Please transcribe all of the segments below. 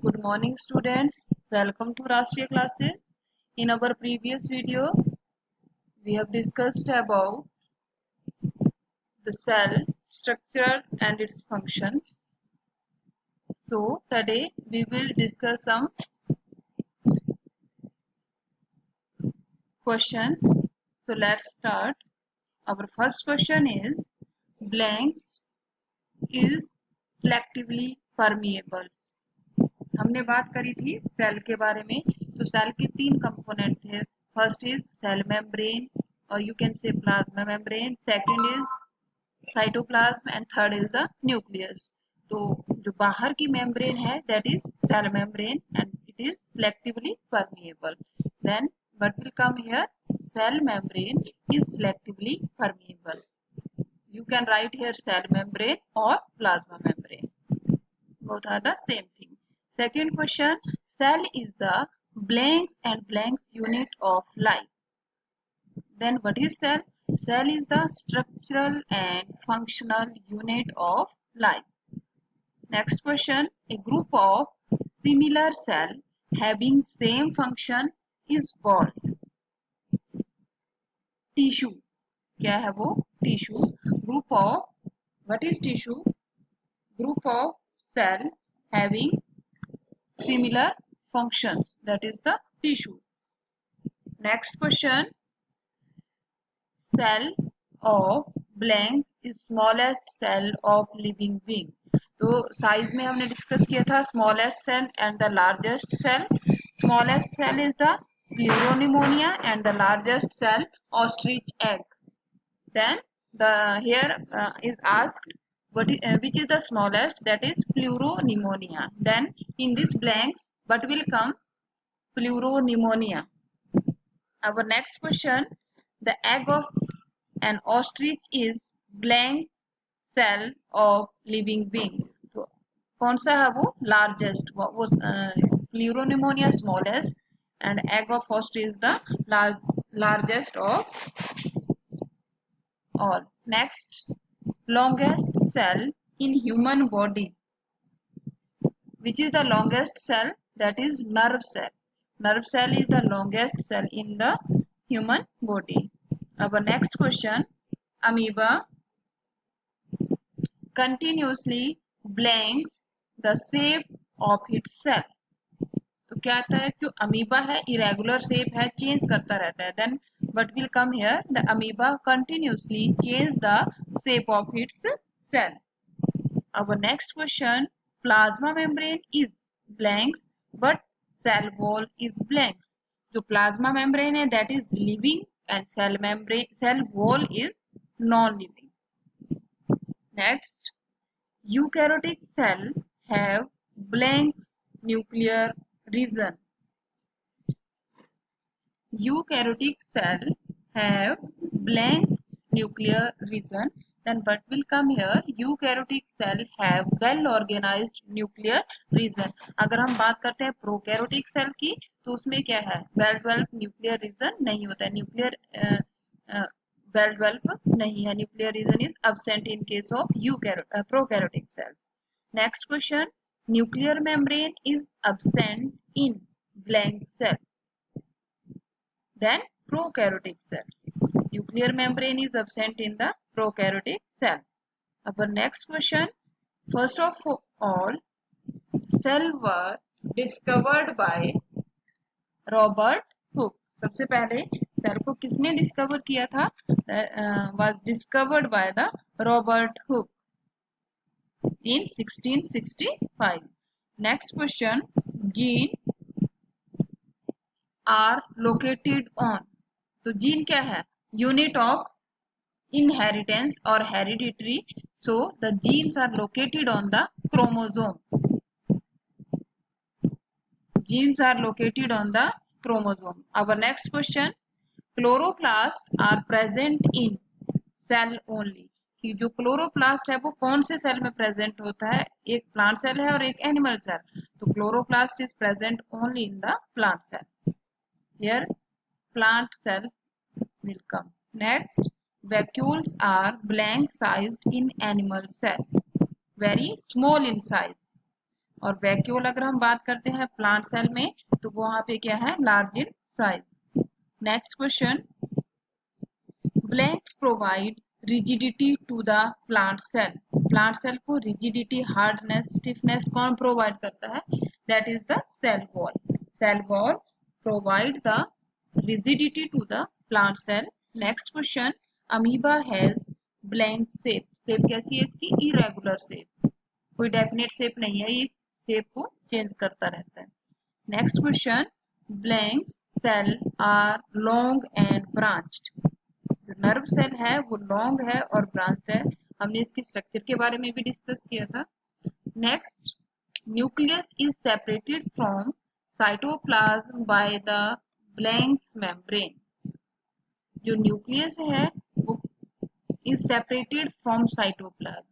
Good morning students. Welcome to Rashtriya classes. In our previous video, we have discussed about the cell structure and its functions. So today we will discuss some questions. So let's start. Our first question is blanks is selectively permeable. हमने बात करी थी cell के बारे में. तो cell के तीन कंपोनेंट थे. फर्स्ट इज सेल मेम्ब्रेन और you can say plasma membrane. Second is cytoplasm and third is the nucleus. तो जो बाहर की मेम्ब्रेन है that is cell membrane and it is selectively permeable. Then what will come here? Cell membrane is selectively permeable. You can write here cell membrane or plasma membrane. Both are the same thing. Second question, cell is the blanks and blanks unit of life. Then what is cell? Cell is the structural and functional unit of life. Next question, a group of similar cell having same function is called tissue. क्या है वो? Tissue. Group of, what is tissue? Group of cell having similar functions, that is the tissue. Next question, cell of blanks is smallest cell of living being. तो size में हमने discuss किया था smallest cell and the largest cell. Smallest cell is the pleuropneumonia and the largest cell ostrich egg. Then here is asked which is the smallest, that is pleuropneumonia. Then in this blanks what will come? Pleuropneumonia. Our next question, the egg of an ostrich is blank cell of living being. तो कौन सा है वो? Largest. वो pleuropneumonia smallest and egg of ostrich is the largest of all. Next, longest cell in human body. Which is the longest cell? That is nerve cell. Nerve cell is the longest cell in the human body. Our next question, amoeba continuously blanks the shape of its cell. तो क्या आता है? जो amoeba है irregular shape है, change करता रहता है. Then what will come here? The amoeba continuously change the shape of its cell. Our next question, plasma membrane is blanks but cell wall is blanks. जो plasma membrane है that is living and cell wall is non-living. Next, eukaryotic cell have blank nuclear region. Eukaryotic cell have blank nuclear region. Then what will come here? Eukaryotic cell have well organized nuclear region. अगर हम बात करते हैं prokaryotic cell की तो उसमें क्या है? वेल डेवलप्ड न्यूक्लियर रीजन नहीं होता है. न्यूक्लियर वेल डेवलप्ड नहीं है. Nuclear region is absent in case of prokaryotic cells. Next question, nuclear membrane is absent in blank cell. Then prokaryotic cell. Nuclear membrane is absent in the prokaryotic cell. Our next question, first of all, cell were discovered by Robert Hooke. सबसे पहले cell को किसने discover किया था? was discovered by the Robert Hooke in 1665. Next question, gene are located on. तो gene क्या है? Unit of inheritance or hereditary. So the genes are located on the chromosome. Genes are located on the chromosome. Our next question, chloroplasts are present in cell only. कि जो chloroplast है वो कौन से cell में present होता है? एक प्लांट सेल है और एक एनिमल सेल. तो chloroplast is present only in the plant cell. Here plant cell will come. Next, vacuoles are blank sized in animal cell, very small in size. और vacuole अगर हम बात करते हैं प्लांट सेल में तो वहां पे क्या है, large in size. Next question, blanks provide rigidity to the plant cell. Plant cell को रिजिडिटी, हार्डनेस, स्टिफनेस कौन प्रोवाइड करता है? That is the cell wall. Cell wall provide the rigidity to the plant cell. Next question, amoeba has blank shape. Shape कैसी है इसकी? Irregular shape, कोई definite shape नहीं है, ये शेप को चेंज करता रहता है। Next question, blank cell are long and branched. जो नर्व सेल है वो लॉन्ग है और ब्रांच्ड है। हमने इसके स्ट्रक्चर के बारे में भी डिस्कस किया था। Next, nucleus is separated from cytoplasm by the blanks membrane. जो न्यूक्लियस है वो is separated from cytoplasm.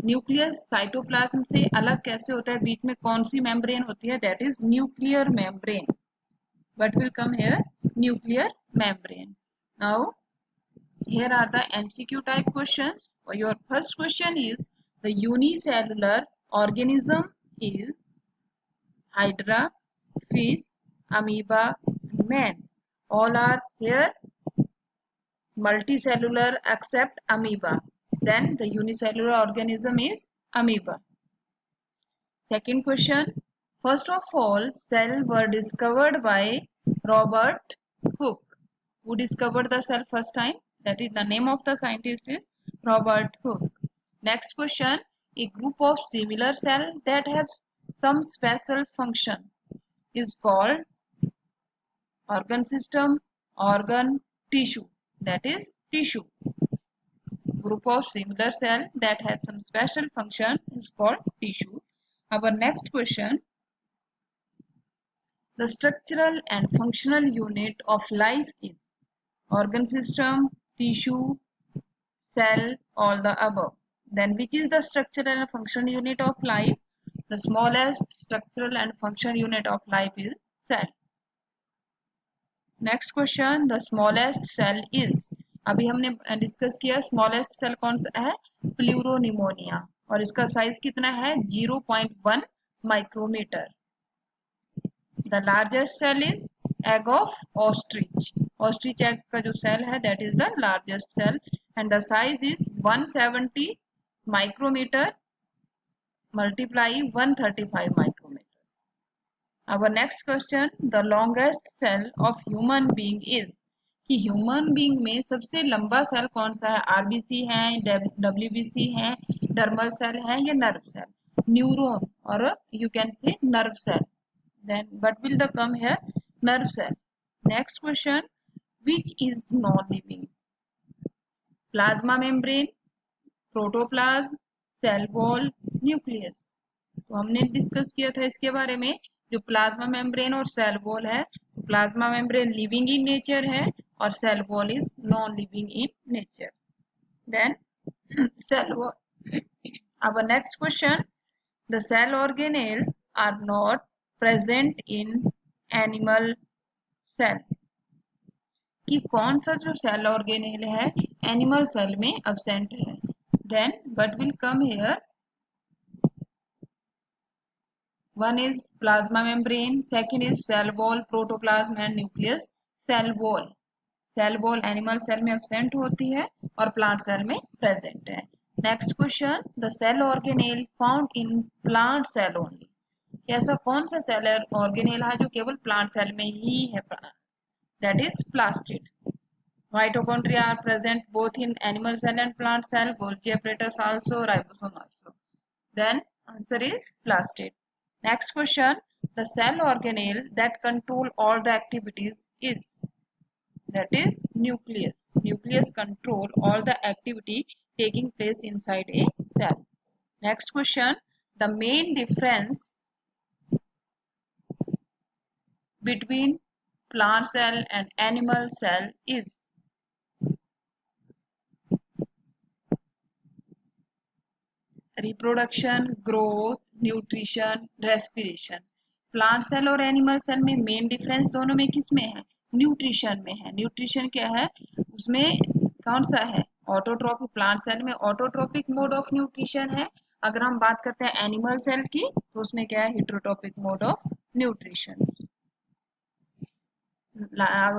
Nucleus cytoplasm से अलग कैसे होता है? बीच में कौन सी मेम्ब्रेन होती है? That is nuclear membrane. What will come here? Nuclear membrane. Now, here are the MCQ type questions. Your first question is, the unicellular organism is Hydra, fish, amoeba, man. All are here multicellular except amoeba. Then the unicellular organism is amoeba. Second question, first of all, cells were discovered by Robert Hooke. Who discovered the cell first time? That is, the name of the scientist is Robert Hooke. Next question, a group of similar cells that have some special function is called organ system, organ, tissue. That is tissue. Group of similar cells that have some special function is called tissue. Our next question, the structural and functional unit of life is organ system, tissue, cell, all the above. Then which is the structural and functional unit of life? The smallest structural and functional unit of life is cell. Next question, the smallest cell is, अभी हमने discuss किया smallest cell कौन सा है? Pleuropneumonia, और इसका size कितना है? 0.1 micrometer. The largest cell is egg of ostrich. Ostrich egg का जो cell है that is the largest cell and the size is 170 micrometer multiply 135 micrometers. Our next question, the longest cell of human being is, कि human being में सबसे लंबा cell कौन सा है? आरबीसी है, डब्ल्यूबीसी है, डर्मल सेल है या नर्व सेल? न्यूरॉन, और you can say nerve cell. Then what will the come here? Nerve cell. Next question, which is non-living? Plasma membrane, protoplasm, cell wall, nucleus. तो हमने discuss किया था इसके बारे में, जो प्लाज्मा मेम्ब्रेन और सेल वॉल है, तो plasma membrane living in nature है और cell wall is non living in nature. Then cell wall. Our next question, the cell organelle are not present in animal cell. कि कौन सा जो cell organelle है animal cell में absent है? Then what will come here? One is plasma membrane, second is cell wall, protoplasm and nucleus. Cell wall, cell wall animal cell में absent होती है और प्लांट सेल में प्रेजेंट है. Next question, the cell organelle found in plant cell only. ऐसा कौन सा cell organelle है जो केवल प्लांट सेल में ही है? That is plastid. Mitochondria are present both in animal cell and plant cell. Golgi apparatus also, ribosome also. Then answer is plastid. Next question, the cell organelle that control all the activities is, that is nucleus. Nucleus control all the activity taking place inside a cell. Next question, the main difference between plant cell and animal cell is, reproduction, growth, nutrition, respiration. Plant cell और animal cell में main difference दोनों में किस में है? Nutrition में है. Nutrition क्या है उसमें? कौन सा है? ऑटोट्रोपिक. प्लांट सेल में ऑटोट्रोपिक मोड ऑफ न्यूट्रिशन है अगर हम बात करते हैं एनिमल सेल की तो उसमें क्या है, heterotrophic mode of nutrition.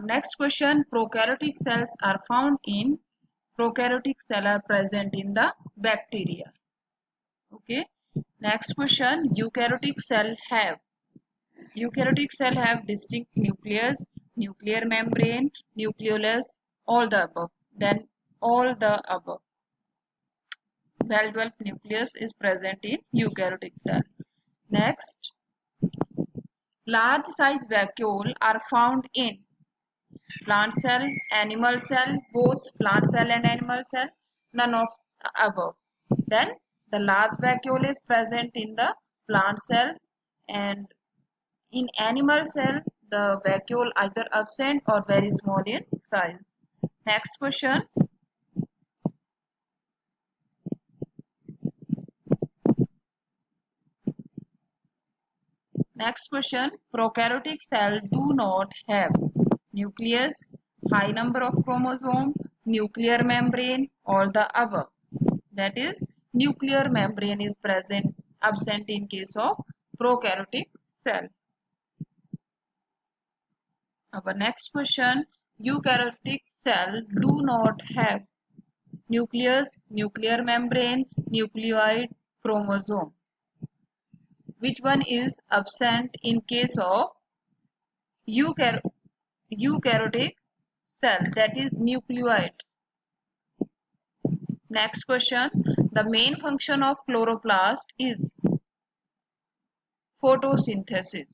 Next question, prokaryotic cells are found in prokaryotic cell are present in the bacteria. Okay. Next question, eukaryotic cell have distinct nucleus, nuclear membrane, nucleolus, all the above. Then all the above. Well-developed nucleus is present in eukaryotic cell. Next, large size vacuole are found in plant cell, animal cell, both plant cell and animal cell, none of above. Then the large vacuole is present in the plant cells, and in animal cell the vacuole either absent or very small in size. Next question. Next question. Prokaryotic cell do not have nucleus, high number of chromosomes, nuclear membrane, or the above. That is, nuclear membrane is absent in case of prokaryotic cell. Our next question, eukaryotic cell do not have nucleus, nuclear membrane, nucleoid, chromosome. Which one is absent in case of eukaryotic cell, that is nucleoid? Next question, the main function of chloroplast is photosynthesis.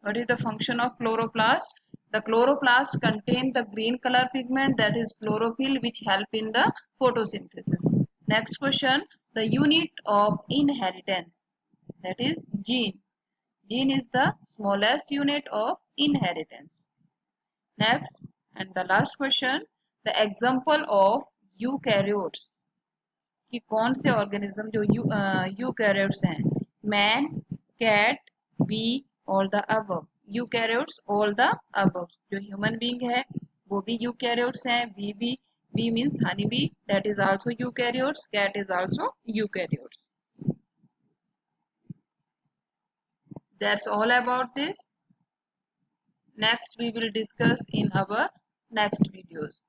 What is the function of chloroplast? The chloroplast contain the green color pigment, that is chlorophyll, which help in the photosynthesis. Next question, the unit of inheritance, that is gene. Gene is the smallest unit of inheritance. Next and the last question, the example of eukaryotes, कि कौन से organism जो eukaryotes हैं, man, cat, bee और the above. Eukaryotes all the above. जो human being है वो भी यूकैरियोट्स हैं. Bee means honey bee, that is also eukaryotes. Cat is also eukaryotes. That's all about this. Next we will discuss in our next videos.